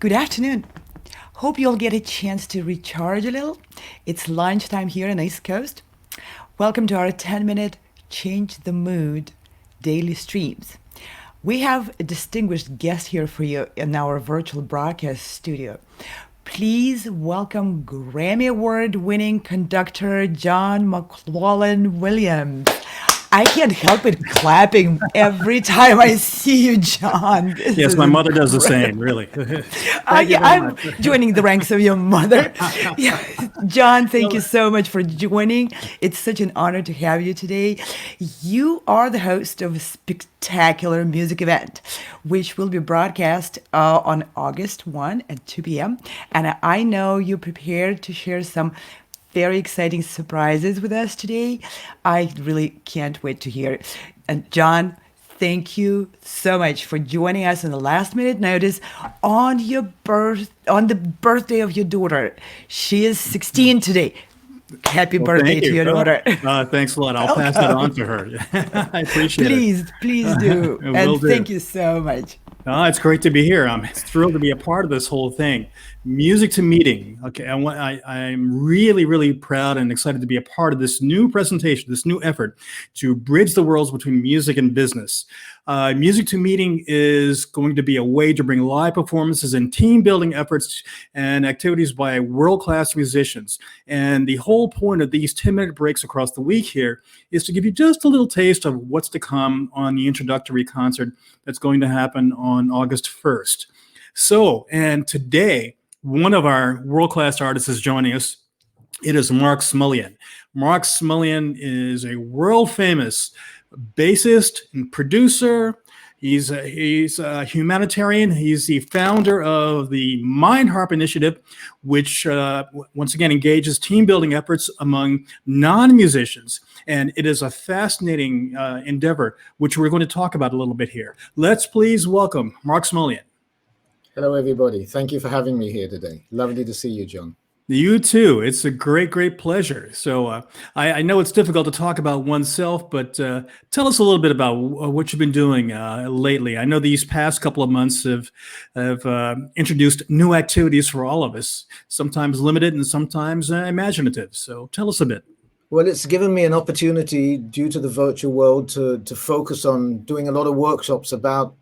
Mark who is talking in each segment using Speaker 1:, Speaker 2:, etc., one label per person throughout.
Speaker 1: Good afternoon. Hope you'll get a chance to recharge a little. It's lunchtime here on the East Coast. Welcome to our 10-minute Change the Mood daily streams. We have a distinguished guest here for you in our virtual broadcast studio. Please welcome Grammy Award winning conductor John McLaughlin Williams. I can't help it clapping every time I see you, John. This
Speaker 2: Yes,
Speaker 1: is
Speaker 2: my mother does the
Speaker 1: incredible.
Speaker 2: same, really. Thank you
Speaker 1: Yeah,
Speaker 2: very
Speaker 1: I'm
Speaker 2: much.
Speaker 1: joining the ranks of your mother. Yeah. John, thank you
Speaker 2: Well,
Speaker 1: so much for joining. It's such an honor to have you today. You are the host of a spectacular music event, which will be broadcast on August 1 at 2 p.m. And I know you're prepared to share some very exciting surprises with us today. I really can't wait to hear it. And John, thank you so much for joining us on the last minute notice on the birthday of your daughter. She is 16 today. Happy
Speaker 2: well,
Speaker 1: birthday
Speaker 2: thank
Speaker 1: to
Speaker 2: you.
Speaker 1: your daughter.
Speaker 2: Thanks a lot. I'll pass that on
Speaker 1: Welcome.
Speaker 2: to her. I appreciate it.
Speaker 1: Please do. And
Speaker 2: Will do.
Speaker 1: thank you so much.
Speaker 2: It's great to be here. I'm thrilled to be a part of this whole thing. Music to Meeting. Okay, I'm really, really proud and excited to be a part of this new presentation, this new effort to bridge the worlds between music and business. Music to Meeting is going to be a way to bring live performances and team building efforts and activities by world-class musicians. And the whole point of these 10-minute breaks across the week here is to give you just a little taste of what's to come on the introductory concert that's going to happen on August 1st. So, and today, one of our world-class artists is joining us. It is Mark Smulian. Mark Smulian is a world-famous bassist and producer. He's a humanitarian. He's the founder of the Mind Harp Initiative, which once again engages team building efforts among non-musicians. And it is a fascinating endeavor, which we're going to talk about a little bit here. Let's please welcome Mark Smulian.
Speaker 3: Hello, everybody. Thank you for having me here today. Lovely to see you, John.
Speaker 2: You too. It's a great, great pleasure. So I know it's difficult to talk about oneself, but tell us a little bit about what you've been doing lately. I know these past couple of months have introduced new activities for all of us, sometimes limited and sometimes imaginative. So tell us a bit.
Speaker 3: Well, it's given me an opportunity due to the virtual world to focus on doing a lot of workshops about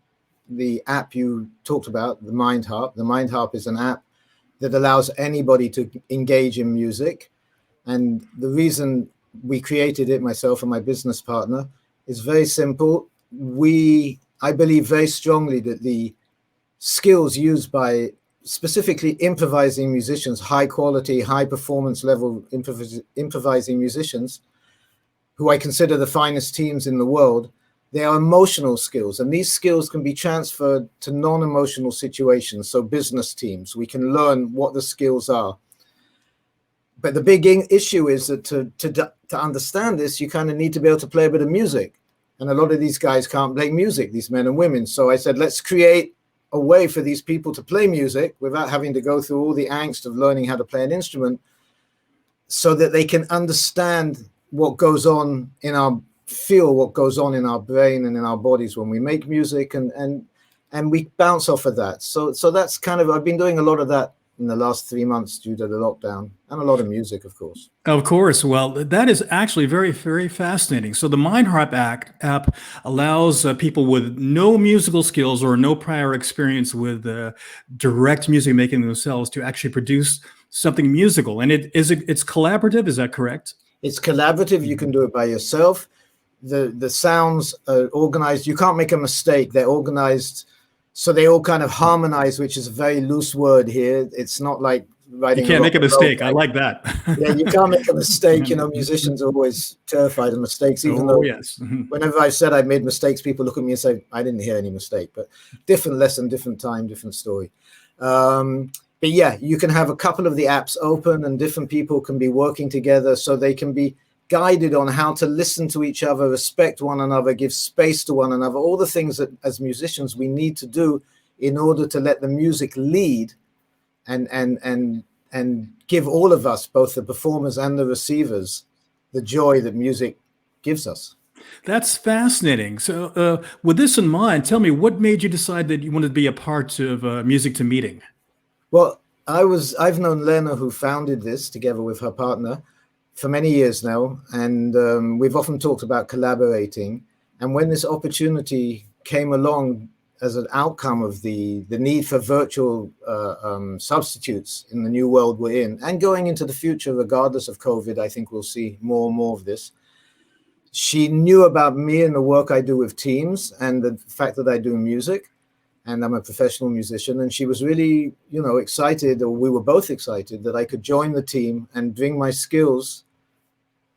Speaker 3: the app you talked about, the Mind Harp. The Mind Harp is an app that allows anybody to engage in music. And the reason we created it, myself and my business partner, is very simple. I believe very strongly that the skills used by specifically improvising musicians, high quality, high performance level improvising musicians, who I consider the finest teams in the world, they are emotional skills, and these skills can be transferred to non-emotional situations. So business teams, we can learn what the skills are. But the big issue is that to understand this, you kind of need to be able to play a bit of music. And a lot of these guys can't play music, these men and women. So I said, let's create a way for these people to play music without having to go through all the angst of learning how to play an instrument, so that they can understand what goes on in our feel what goes on in our brain and in our bodies when we make music, and we bounce off of that. So that's kind of, I've been doing a lot of that in the last 3 months due to the lockdown, and a lot of music, of course.
Speaker 2: Of course. Well, that is actually very, very fascinating. So the Mind Harp app allows people with no musical skills or no prior experience with direct music making themselves to actually produce something musical. And it's collaborative. Is that correct?
Speaker 3: It's collaborative. You can do it by yourself. The sounds are organized. You can't make a mistake. They're organized so they all kind of harmonize, which is a very loose word here. It's not like writing.
Speaker 2: You can't make a mistake. I like that.
Speaker 3: Yeah, you can't make a mistake. You know, musicians are always terrified of mistakes, even though
Speaker 2: yes.
Speaker 3: Whenever I've said I've made mistakes, people look at me and say, I didn't hear any mistake. But different lesson, different time, different story. But yeah, you can have a couple of the apps open and different people can be working together, so they can be guided on how to listen to each other, respect one another, give space to one another, all the things that as musicians we need to do in order to let the music lead and give all of us, both the performers and the receivers, the joy that music gives us.
Speaker 2: That's fascinating. So with this in mind, tell me, what made you decide that you wanted to be a part of Music to Meeting?
Speaker 3: Well, I've known Lena, who founded this together with her partner, for many years now, and we've often talked about collaborating. And when this opportunity came along as an outcome of the need for virtual substitutes in the new world we're in, and going into the future, regardless of COVID, I think we'll see more and more of this. She knew about me and the work I do with teams and the fact that I do music, and I'm a professional musician. And she was really, excited, or we were both excited, that I could join the team and bring my skills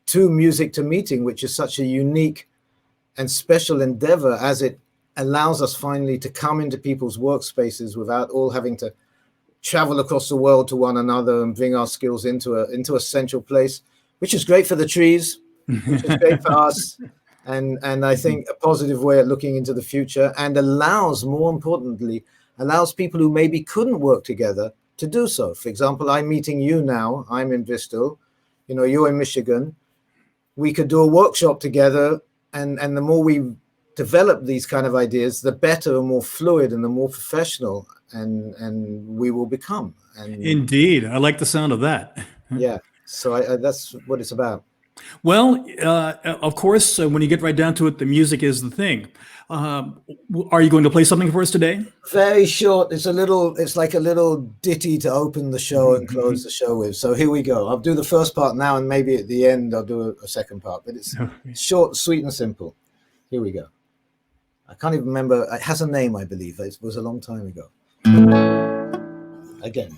Speaker 3: to Music to Meeting, which is such a unique and special endeavor, as it allows us finally to come into people's workspaces without all having to travel across the world to one another and bring our skills into a central place, which is great for the trees, which is great for us, and I think a positive way at looking into the future, and more importantly, allows people who maybe couldn't work together to do so. For example, I'm meeting you now. I'm in Bristol, you're in Michigan. We could do a workshop together, and the more we develop these kind of ideas, the better and more fluid and the more professional and we will become. And
Speaker 2: Indeed, I like the sound of that.
Speaker 3: yeah, so that's what it's about.
Speaker 2: Well, of course, when you get right down to it, the music is the thing. Are you going to play something for us today?
Speaker 3: Very short. It's like a little ditty to open the show and close the show with. So here we go. I'll do the first part now, and maybe at the end I'll do a second part. But it's short, sweet, and simple. Here we go. I can't even remember. It has a name, I believe. It was a long time ago. Again.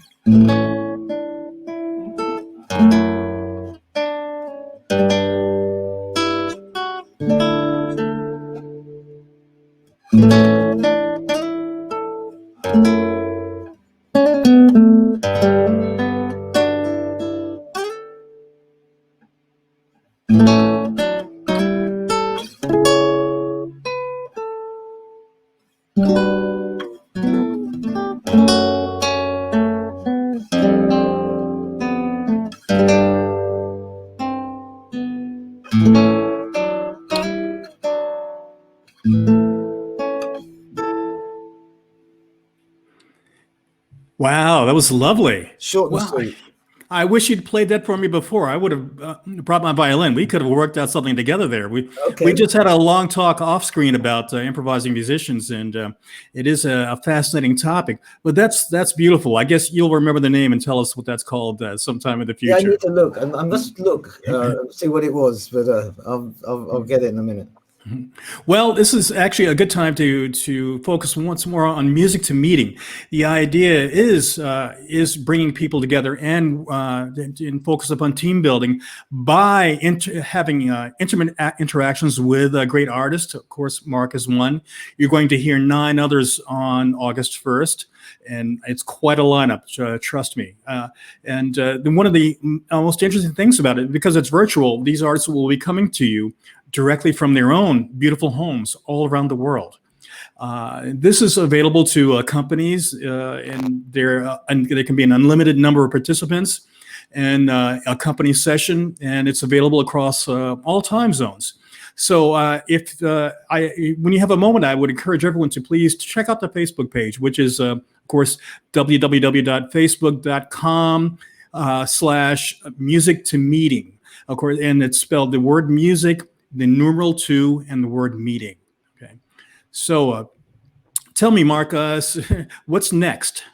Speaker 2: Wow, that was lovely.
Speaker 3: Short and
Speaker 2: Wow.
Speaker 3: sweet.
Speaker 2: I wish you'd played that for me before. I would have brought my violin. We could have worked out something together there. We just had a long talk off screen about improvising musicians, and it is a fascinating topic. But that's beautiful. I guess you'll remember the name and tell us what that's called sometime in the future.
Speaker 3: Yeah, I need to look. I must look, see what it was, but I'll get it in a minute.
Speaker 2: Well, this is actually a good time to focus once more on Music to Meeting. The idea is bringing people together and focus upon team building by having intimate interactions with great artists. Of course, Mark is one. You're going to hear 9 others on August 1st. And it's quite a lineup, trust me. And one of the most interesting things about it, because it's virtual, these artists will be coming to you directly from their own beautiful homes all around the world. This is available to companies, and there can be an unlimited number of participants, and a company session, and it's available across all time zones. So when you have a moment, I would encourage everyone to please check out the Facebook page, which is, of course, www.facebook.com/music to meeting. Of course, and it's spelled the word music, the numeral 2, and the word meeting. Okay. So tell me, Mark, what's next?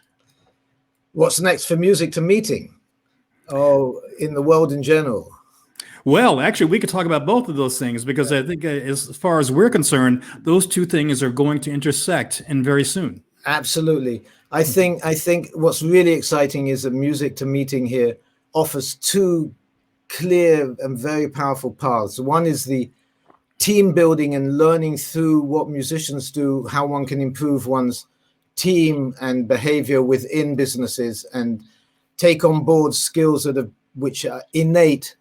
Speaker 3: What's next for Music to Meeting? Oh, in the world in general.
Speaker 2: Well, actually, we could talk about both of those things, because I think as far as we're concerned, those two things are going to intersect, and very soon.
Speaker 3: Absolutely. I think what's really exciting is that Music to Meeting here offers 2 clear and very powerful paths. One is the team building and learning through what musicians do, how one can improve one's team and behavior within businesses and take on board skills which are innate.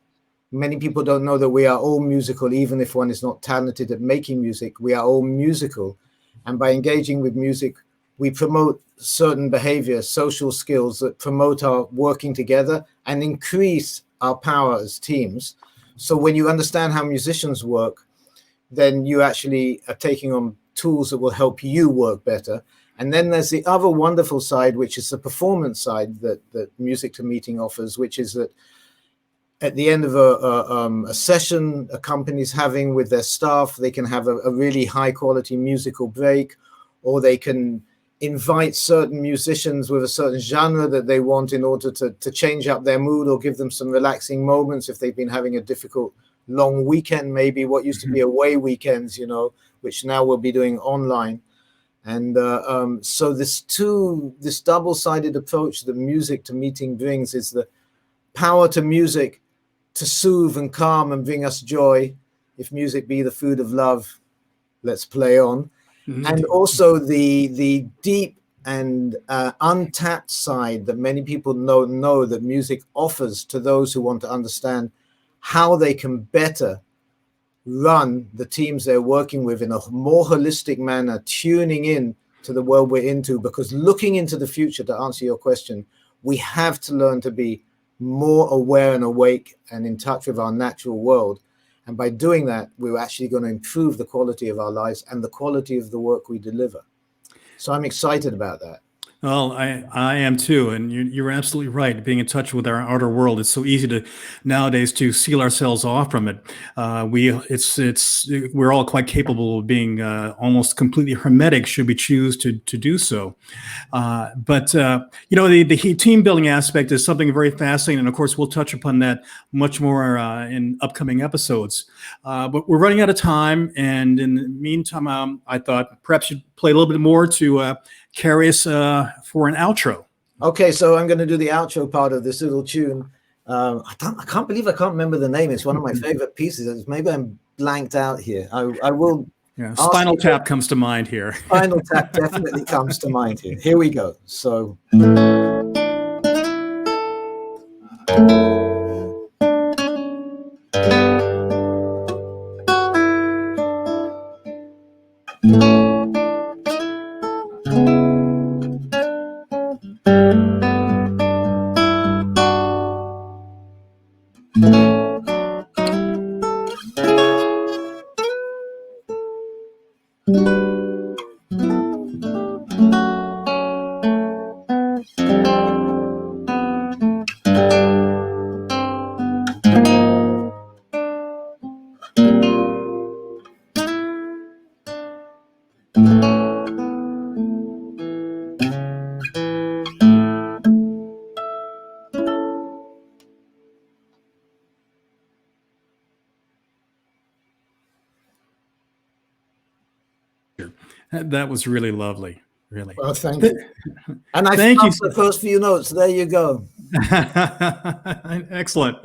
Speaker 3: Many people don't know that we are all musical, even if one is not talented at making music. We are all musical. And by engaging with music, we promote certain behavior, social skills that promote our working together and increase our power as teams. So when you understand how musicians work, then you actually are taking on tools that will help you work better. And then there's the other wonderful side, which is the performance side that Music to Meeting offers, which is that at the end of a session a company's having with their staff, they can have a really high quality musical break, or they can invite certain musicians with a certain genre that they want in order to change up their mood or give them some relaxing moments if they've been having a difficult long weekend, maybe what used to be away weekends, you know, which now we'll be doing online. And so this double-sided approach that Music to Meeting brings is the power to music to soothe and calm and bring us joy. If music be the food of love, let's play on. And also the deep and untapped side that many people know that music offers to those who want to understand how they can better run the teams they're working with in a more holistic manner, tuning in to the world we're into. Because looking into the future, to answer your question, we have to learn to be more aware and awake and in touch with our natural world. And by doing that, we're actually going to improve the quality of our lives and the quality of the work we deliver. So I'm excited about that.
Speaker 2: Well, I am too, and you're absolutely right. Being in touch with our outer world, it's so easy to nowadays to seal ourselves off from it. We're all quite capable of being almost completely hermetic should we choose to do so. But you know, the team building aspect is something very fascinating, and of course, we'll touch upon that much more in upcoming episodes. But we're running out of time, and in the meantime, I thought perhaps you'd play a little bit more to carry us for an outro.
Speaker 3: Okay, so I'm going to do the outro part of this little tune. I can't believe I can't remember the name. It's one of my favorite pieces. Maybe I'm blanked out here. I will.
Speaker 2: Yeah, Spinal Tap comes to mind here.
Speaker 3: Spinal Tap definitely comes to mind here. Here we go. So.
Speaker 2: That was really lovely. Really.
Speaker 3: Well, thank you. And I
Speaker 2: thank you.
Speaker 3: The first few notes. There you go.
Speaker 2: Excellent.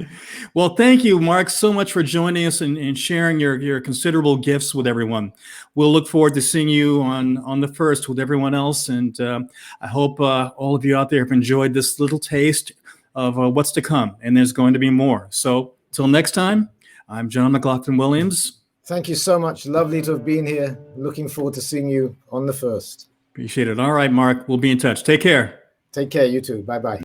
Speaker 2: Well, thank you, Mark, so much for joining us and sharing your considerable gifts with everyone. We'll look forward to seeing you on the 1st with everyone else. And I hope all of you out there have enjoyed this little taste of what's to come. And there's going to be more. So till next time, I'm John McLaughlin Williams.
Speaker 3: Thank you so much. Lovely to have been here. Looking forward to seeing you on the 1st.
Speaker 2: Appreciate it. All right, Mark, we'll be in touch. Take care.
Speaker 3: Take care, you too. Bye-bye.